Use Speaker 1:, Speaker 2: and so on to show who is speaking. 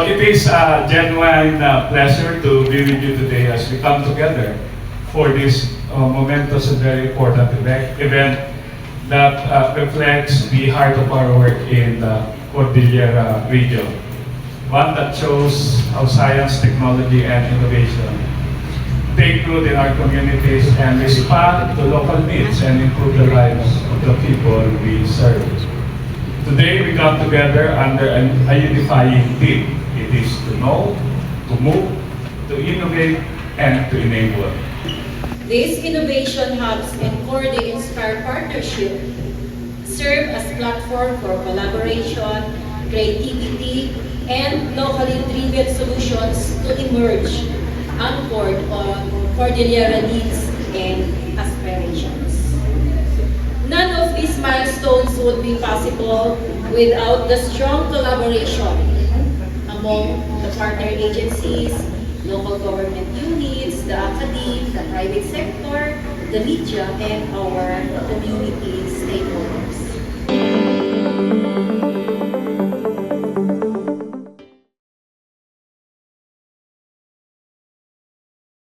Speaker 1: So it is a genuine pleasure to be with you today as we come together for this momentous and very important event that reflects the heart of our work in the Cordillera region. One that shows how science, technology, and innovation take root in our communities and respond to local needs and improve the lives of the people we serve. Today we come together under a unifying theme. It is to know, to move, to innovate, and to enable.
Speaker 2: These innovation hubs and Cordy Inspire Partnership serve as platform for collaboration, creativity, and locally driven solutions to emerge anchored on Cordillera needs and aspirations. None of these milestones would be possible without the strong collaboration among the partner agencies, local government units, the academy, the private sector, the media, and our community stakeholders.